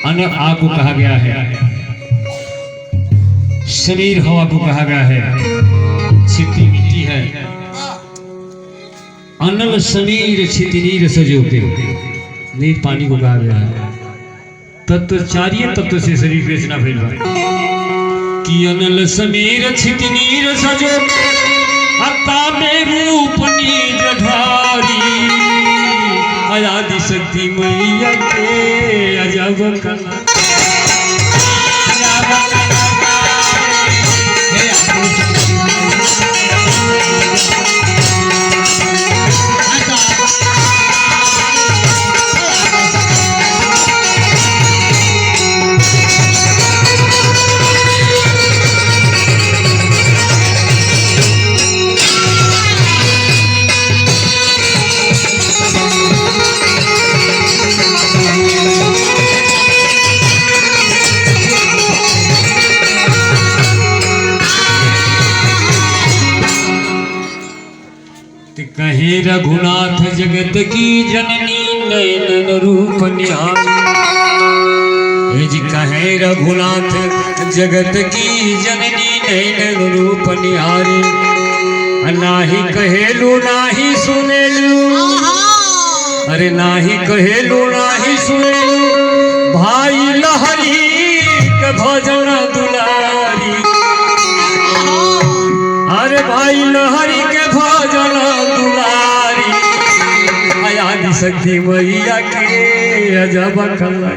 अन्न आग को कहा गया है, शरीर हवा को कहा गया है, छिपी मिट्टी है। अनल समीर छितनीर सजोके, नीर पानी को कहा गया है। तत्व चारिये तत्व से शरीर बेचना फैला कि अनल समीर छितनीर सजोके अता में रूप नीज धारी, आदि शक्ति मैया के अजब कला। कहे रघुनाथ जगत की जननी नयन रूप निहारी, कहे रघुनाथ जगत की जननी नयन रूप निहारी। नाही कहेलू नाही सुनेलू, अरे नाही कहेलू नाही सुनेलू, भाई लहरी के भजन दुलारी। अरे भाई लहरी के भजन दुलारी, आदि शक्ति मैया के अजब कला।